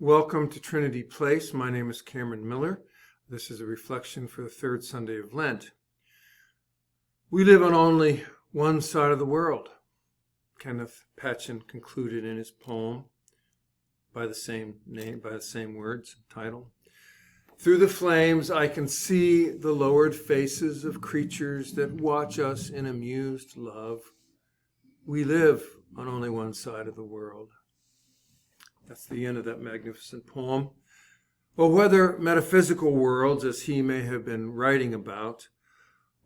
Welcome to Trinity Place. My name is Cameron Miller. This is a reflection for the third Sunday of Lent. We live on only one side of the world, Kenneth Patchen concluded in his poem by the same name, by the same words, title. Through the flames I can see the lowered faces of creatures that watch us in amused love. We live on only one side of the world. That's the end of that magnificent poem. Well, whether metaphysical worlds, as he may have been writing about,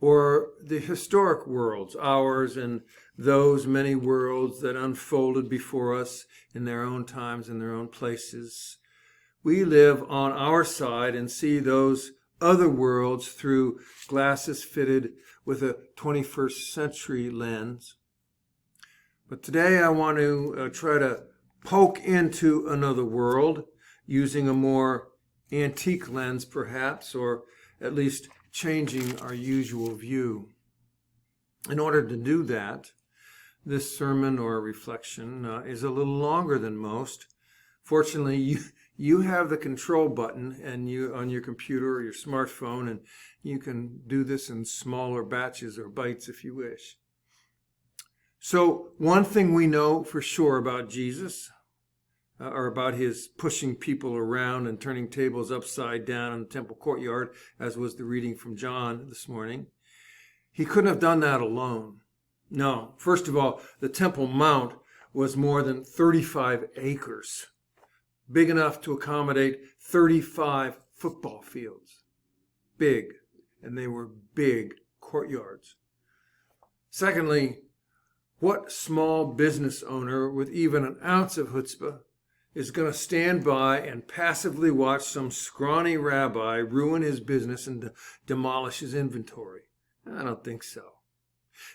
or the historic worlds, ours and those many worlds that unfolded before us in their own times and their own places, we live on our side and see those other worlds through glasses fitted with a 21st century lens. But today I want to try to poke into another world using a more antique lens perhaps, or at least changing our usual view. In order to do that, this sermon or reflection is a little longer than most. Fortunately, you have the control button and you on your computer or your smartphone, and you can do this in smaller batches or bites if you wish. So one thing we know for sure about Jesus, or about his pushing people around and turning tables upside down in the temple courtyard, as was the reading from John this morning, he couldn't have done that alone. No, first of all, the Temple Mount was more than 35 acres, big enough to accommodate 35 football fields. Big, and they were big courtyards. Secondly, what small business owner with even an ounce of chutzpah is going to stand by and passively watch some scrawny rabbi ruin his business and demolish his inventory? I don't think so.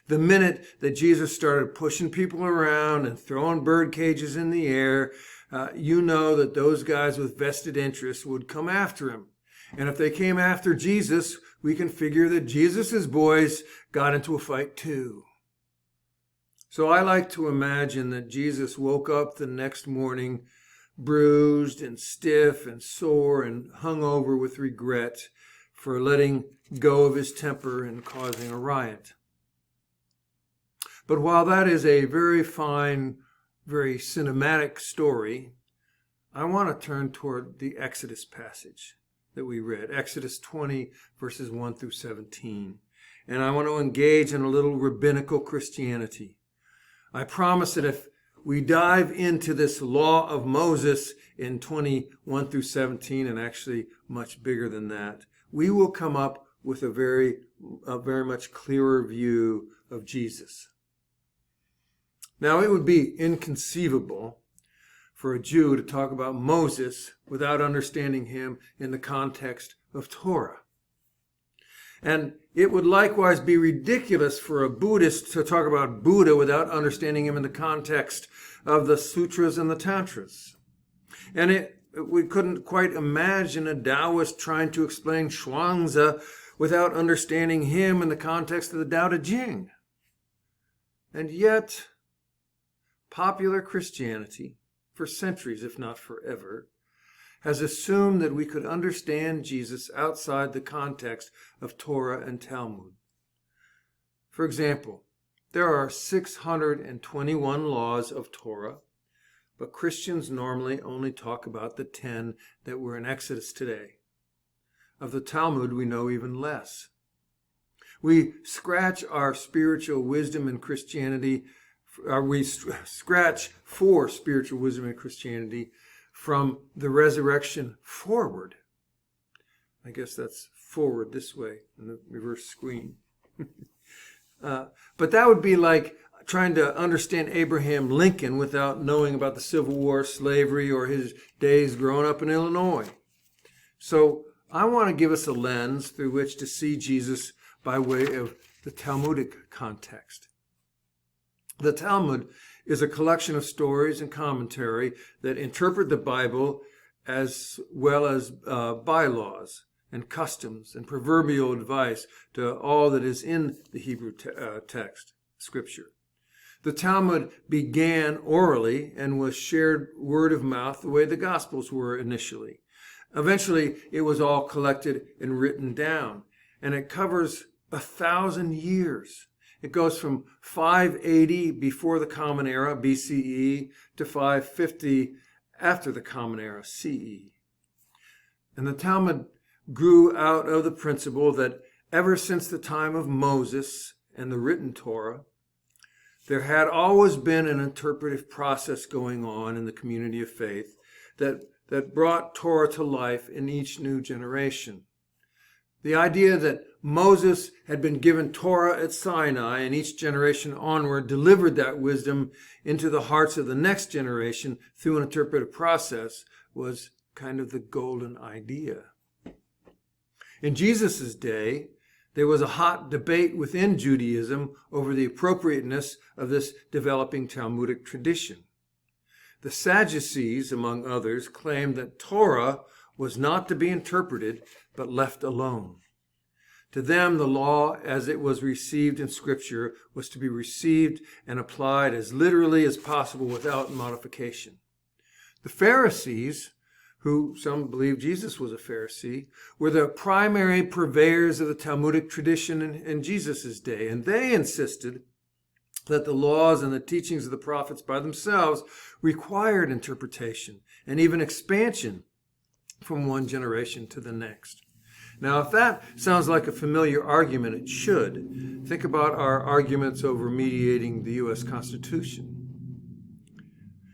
The minute that Jesus started pushing people around and throwing bird cages in the air, you know that those guys with vested interests would come after him. And if they came after Jesus, we can figure that Jesus's boys got into a fight too. So I like to imagine that Jesus woke up the next morning bruised and stiff and sore and hung over with regret for letting go of his temper and causing a riot. But while that is a very fine, very cinematic story, I want to turn toward the Exodus passage that we read, Exodus 20, verses 1 through 17. And I want to engage in a little rabbinical Christianity. I promise that if we dive into this law of Moses in 21 through 17, and actually much bigger than that, we will come up with a very much clearer view of Jesus. Now, it would be inconceivable for a Jew to talk about Moses without understanding him in the context of Torah. And it would likewise be ridiculous for a Buddhist to talk about Buddha without understanding him in the context of the sutras and the tantras. And we couldn't quite imagine a Taoist trying to explain Zhuangzi without understanding him in the context of the Tao Te Ching. And yet, popular Christianity, for centuries if not forever, has assumed that we could understand Jesus outside the context of Torah and Talmud. For example, there are 621 laws of Torah, but Christians normally only talk about the 10 that were in Exodus today. Of the Talmud, we know even less. We scratch our spiritual wisdom in Christianity, scratch for spiritual wisdom in Christianity from the resurrection forward. I guess that's forward this way in the reverse screen. But that would be like trying to understand Abraham Lincoln without knowing about the Civil War, slavery, or his days growing up in Illinois. So I want to give us a lens through which to see Jesus by way of the Talmudic context. The Talmud is a collection of stories and commentary that interpret the Bible as well as bylaws and customs and proverbial advice to all that is in the Hebrew text, Scripture. The Talmud began orally and was shared word of mouth the way the Gospels were initially. Eventually, it was all collected and written down, and it covers 1,000 years. It goes from 580 before the Common Era, BCE, to 550 after the Common Era, CE. And the Talmud grew out of the principle that ever since the time of Moses and the written Torah, there had always been an interpretive process going on in the community of faith that brought Torah to life in each new generation. The idea that Moses had been given Torah at Sinai and each generation onward delivered that wisdom into the hearts of the next generation through an interpretive process was kind of the golden idea. In Jesus' day, there was a hot debate within Judaism over the appropriateness of this developing Talmudic tradition. The Sadducees, among others, claimed that Torah was not to be interpreted, but left alone. To them, the law, as it was received in Scripture, was to be received and applied as literally as possible without modification. The Pharisees, who some believe Jesus was a Pharisee, were the primary purveyors of the Talmudic tradition in Jesus' day, and they insisted that the laws and the teachings of the prophets by themselves required interpretation and even expansion from one generation to the next. Now, if that sounds like a familiar argument, it should. Think about our arguments over mediating the U.S. Constitution.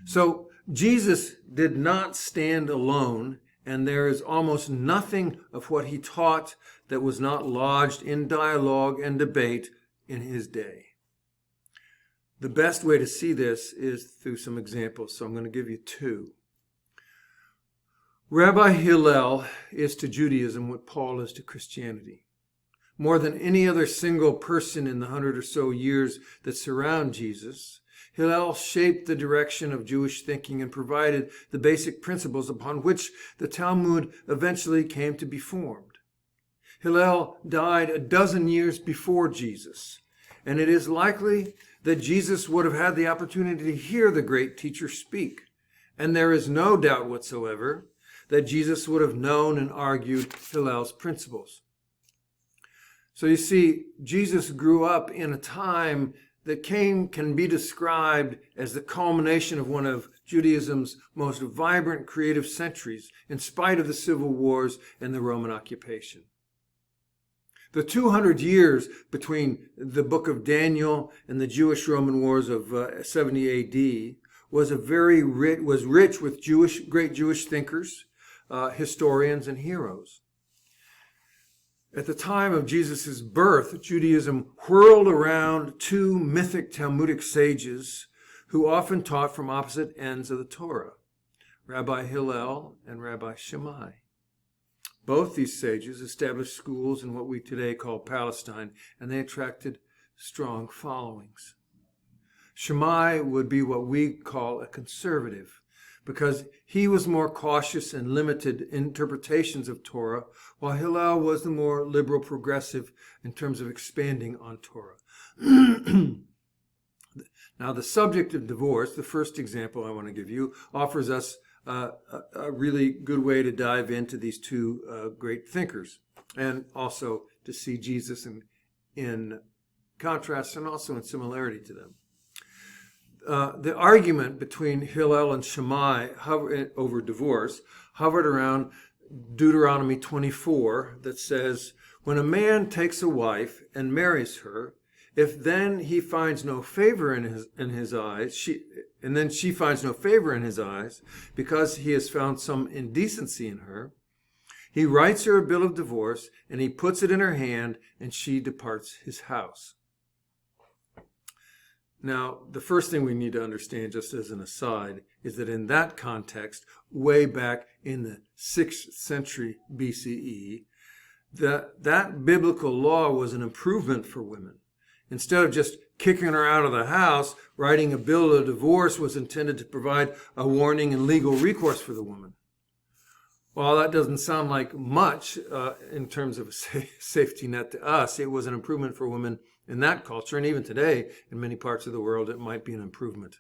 So, Jesus did not stand alone, and there is almost nothing of what he taught that was not lodged in dialogue and debate in his day. The best way to see this is through some examples, so I'm going to give you two. Rabbi Hillel is to Judaism what Paul is to Christianity. More than any other single person in the 100 or so years that surround Jesus, Hillel shaped the direction of Jewish thinking and provided the basic principles upon which the Talmud eventually came to be formed. Hillel died a dozen years before Jesus, and it is likely that Jesus would have had the opportunity to hear the great teacher speak. And there is no doubt whatsoever that Jesus would have known and argued Hillel's principles. So you see, Jesus grew up in a time that can be described as the culmination of one of Judaism's most vibrant creative centuries, in spite of the civil wars and the Roman occupation. The 200 years between the book of Daniel and the Jewish-Roman wars of 70 A.D. was rich with great Jewish thinkers, historians, and heroes. At the time of Jesus' birth, Judaism whirled around two mythic Talmudic sages who often taught from opposite ends of the Torah, Rabbi Hillel and Rabbi Shammai. Both these sages established schools in what we today call Palestine, and they attracted strong followings. Shammai would be what we call a conservative, because he was more cautious and limited interpretations of Torah, while Hillel was the more liberal progressive in terms of expanding on Torah. Now, the subject of divorce, the first example I want to give you, offers us a really good way to dive into these two great thinkers, and also to see Jesus in contrast and also in similarity to them. The argument between Hillel and Shammai over divorce hovered around Deuteronomy 24 that says, when a man takes a wife and marries her, if then he finds no favor in his eyes, she finds no favor in his eyes because he has found some indecency in her, he writes her a bill of divorce and he puts it in her hand and she departs his house. Now, the first thing we need to understand, just as an aside, is that in that context, way back in the 6th century BCE, that biblical law was an improvement for women. Instead of just kicking her out of the house, writing a bill of divorce was intended to provide a warning and legal recourse for the woman. While that doesn't sound like much in terms of a safety net to us, it was an improvement for women In that culture, and even today, in many parts of the world, it might be an improvement.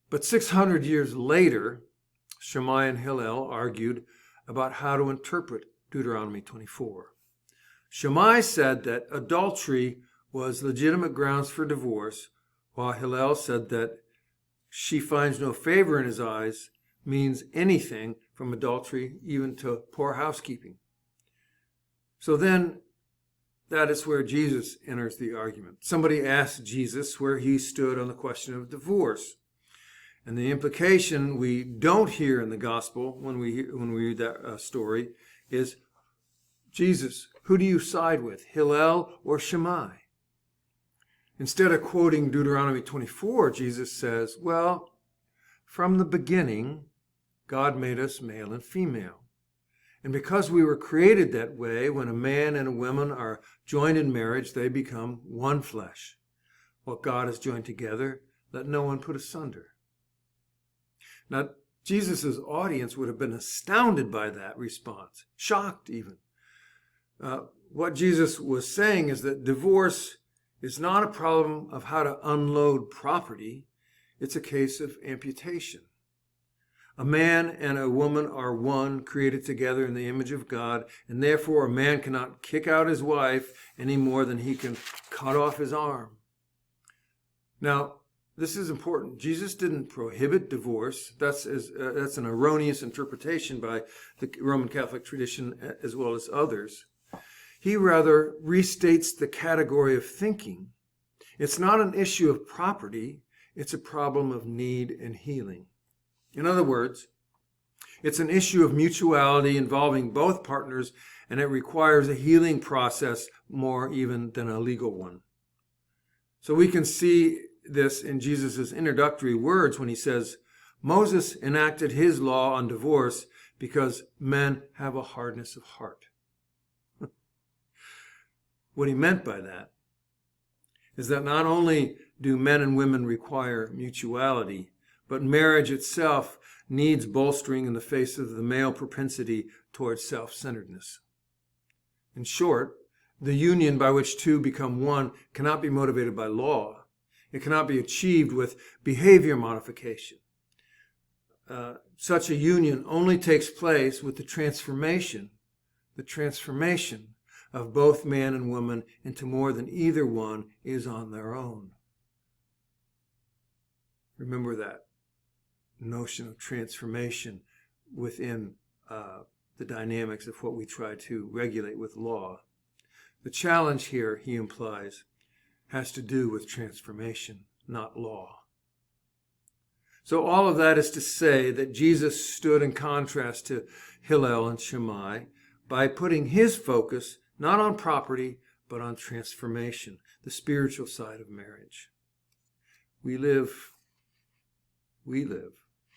But 600 years later, Shammai and Hillel argued about how to interpret Deuteronomy 24. Shammai said that adultery was legitimate grounds for divorce, while Hillel said that she finds no favor in his eyes means anything from adultery even to poor housekeeping. So then, that is where Jesus enters the argument. Somebody asked Jesus where he stood on the question of divorce. And the implication we don't hear in the gospel when we read that story is, Jesus, who do you side with, Hillel or Shammai? Instead of quoting Deuteronomy 24, Jesus says, well, from the beginning, God made us male and female. And because we were created that way, when a man and a woman are joined in marriage, they become one flesh. What God has joined together, let no one put asunder. Now, Jesus' audience would have been astounded by that response, shocked even. What Jesus was saying is that divorce is not a problem of how to unload property. It's a case of amputation. A man and a woman are one, created together in the image of God, and therefore a man cannot kick out his wife any more than he can cut off his arm. Now, this is important. Jesus didn't prohibit divorce. That's an erroneous interpretation by the Roman Catholic tradition as well as others. He rather restates the category of thinking. It's not an issue of property. It's a problem of need and healing. In other words, it's an issue of mutuality involving both partners, and it requires a healing process more even than a legal one. So we can see this in Jesus' introductory words when he says, Moses enacted his law on divorce because men have a hardness of heart. What he meant by that is that not only do men and women require mutuality, but marriage itself needs bolstering in the face of the male propensity towards self-centeredness. In short, the union by which two become one cannot be motivated by law. It cannot be achieved with behavior modification. Such a union only takes place with the transformation of both man and woman into more than either one is on their own. Remember that notion of transformation within the dynamics of what we try to regulate with law. The challenge here, he implies, has to do with transformation, not law. So all of that is to say that Jesus stood in contrast to Hillel and Shammai by putting his focus not on property, but on transformation, the spiritual side of marriage. We live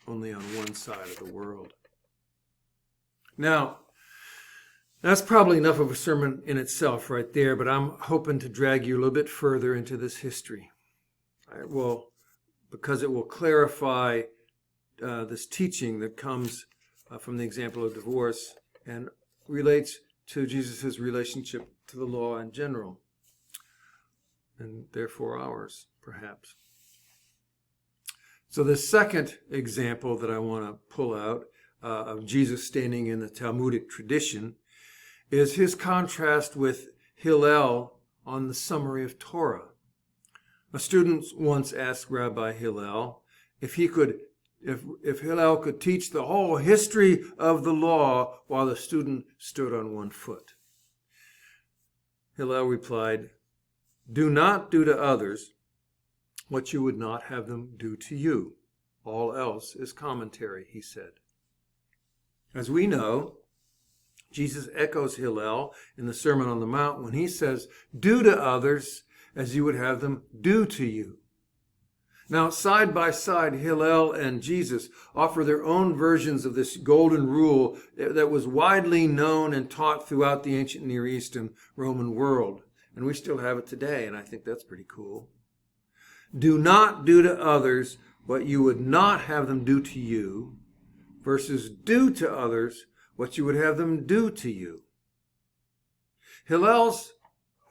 only on one side of the world. Now, that's probably enough of a sermon in itself right there, but I'm hoping to drag you a little bit further into this history. Because it will clarify this teaching that comes from the example of divorce and relates to Jesus' relationship to the law in general, and therefore ours, perhaps. So the second example that I want to pull out of Jesus standing in the Talmudic tradition is his contrast with Hillel on the summary of Torah. A student once asked Rabbi Hillel if Hillel could teach the whole history of the law while the student stood on one foot. Hillel replied, "Do not do to others what you would not have them do to you. All else is commentary," he said. As we know, Jesus echoes Hillel in the Sermon on the Mount when he says, "Do to others as you would have them do to you." Now, side by side, Hillel and Jesus offer their own versions of this golden rule that was widely known and taught throughout the ancient Near East and Roman world. And we still have it today, and I think that's pretty cool. Do not do to others what you would not have them do to you, versus do to others what you would have them do to you. Hillel's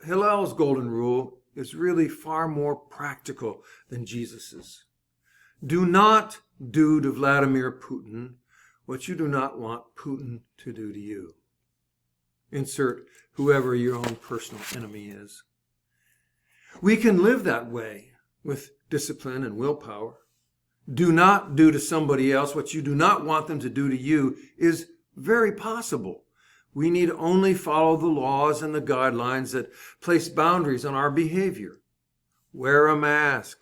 golden rule is really far more practical than Jesus's. Do not do to Vladimir Putin what you do not want Putin to do to you. Insert whoever your own personal enemy is. We can live that way with discipline and willpower. Do not do to somebody else what you do not want them to do to you is very possible. We need only follow the laws and the guidelines that place boundaries on our behavior. Wear a mask.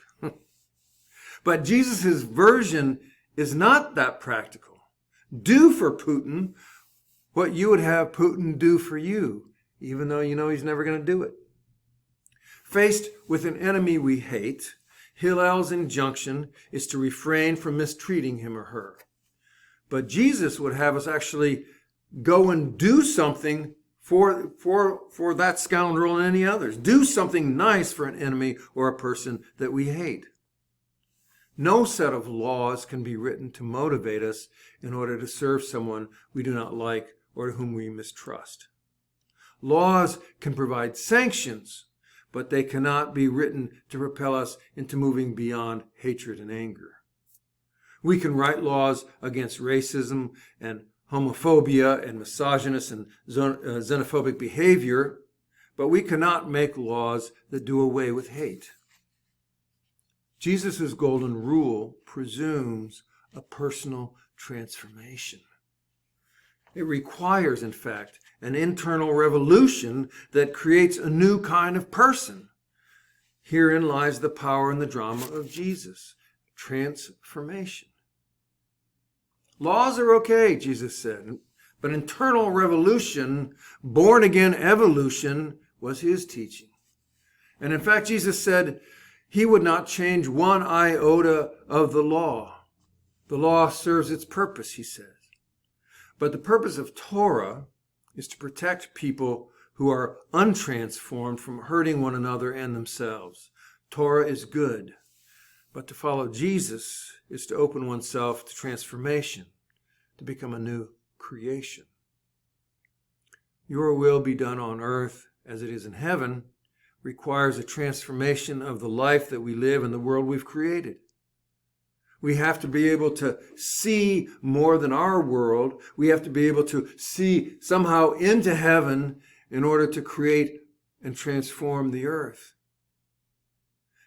But Jesus' version is not that practical. Do for Putin what you would have Putin do for you, even though you know he's never going to do it. Faced with an enemy we hate, Hillel's injunction is to refrain from mistreating him or her. But Jesus would have us actually go and do something for that scoundrel and any others. Do something nice for an enemy or a person that we hate. No set of laws can be written to motivate us in order to serve someone we do not like or whom we mistrust. Laws can provide sanctions, but they cannot be written to propel us into moving beyond hatred and anger. We can write laws against racism and homophobia and misogynist and xenophobic behavior, but we cannot make laws that do away with hate. Jesus' golden rule presumes a personal transformation. It requires, in fact, an internal revolution that creates a new kind of person. Herein lies the power and the drama of Jesus. Transformation. Laws are okay, Jesus said, but internal revolution, born-again evolution, was his teaching. And in fact, Jesus said he would not change one iota of the law. The law serves its purpose, he says. But the purpose of Torah is to protect people who are untransformed from hurting one another and themselves. Torah is good, but to follow Jesus is to open oneself to transformation, to become a new creation. Your will be done on earth as it is in heaven requires a transformation of the life that we live in the world we've created. We have to be able to see more than our world. We have to be able to see somehow into heaven in order to create and transform the earth.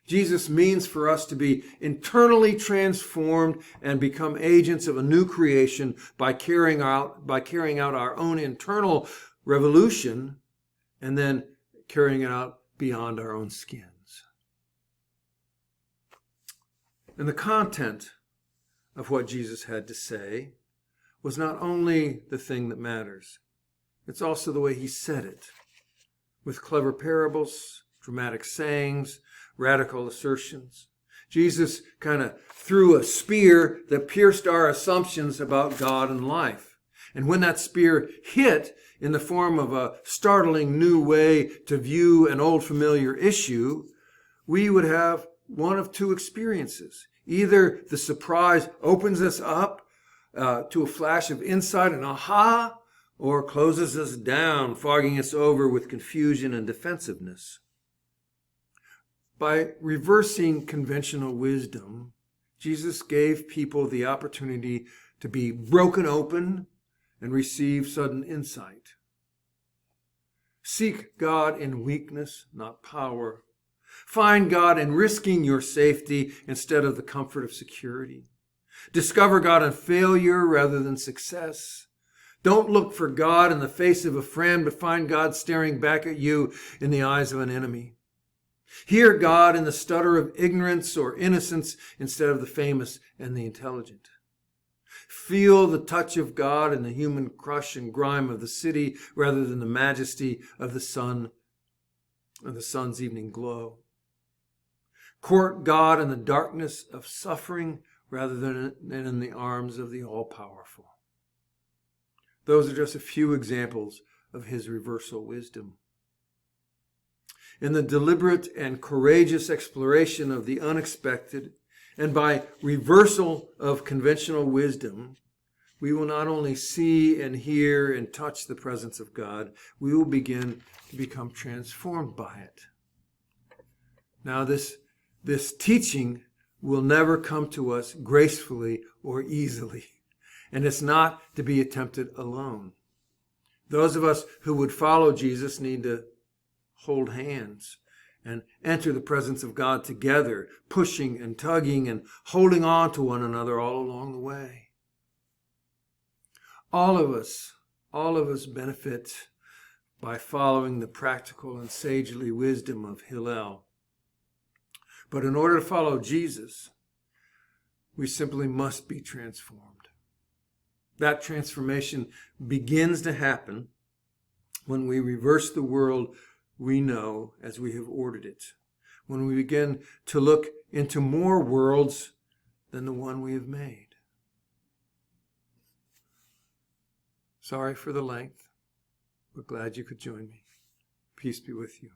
Jesus means for us to be internally transformed and become agents of a new creation by carrying out our own internal revolution and then carrying it out beyond our own skins. And the content of what Jesus had to say was not only the thing that matters, it's also the way he said it, with clever parables, dramatic sayings, radical assertions. Jesus kind of threw a spear that pierced our assumptions about God and life. And when that spear hit in the form of a startling new way to view an old familiar issue, we would have one of two experiences. Either the surprise opens us up to a flash of insight and aha, or closes us down, fogging us over with confusion and defensiveness. By reversing conventional wisdom, Jesus gave people the opportunity to be broken open and receive sudden insight. Seek God in weakness, not power. Find God in risking your safety instead of the comfort of security. Discover God in failure rather than success. Don't look for God in the face of a friend, but find God staring back at you in the eyes of an enemy. Hear God in the stutter of ignorance or innocence instead of the famous and the intelligent. Feel the touch of God in the human crush and grime of the city rather than the majesty of the sun and the sun's evening glow. Court God in the darkness of suffering rather than in the arms of the all-powerful. Those are just a few examples of his reversal wisdom. In the deliberate and courageous exploration of the unexpected, and by reversal of conventional wisdom, we will not only see and hear and touch the presence of God, we will begin to become transformed by it. Now, this teaching will never come to us gracefully or easily, and it's not to be attempted alone. Those of us who would follow Jesus need to hold hands and enter the presence of God together, pushing and tugging and holding on to one another all along the way. All of us benefit by following the practical and sagely wisdom of Hillel. But in order to follow Jesus, we simply must be transformed. That transformation begins to happen when we reverse the world we know as we have ordered it, when we begin to look into more worlds than the one we have made. Sorry for the length, but glad you could join me. Peace be with you.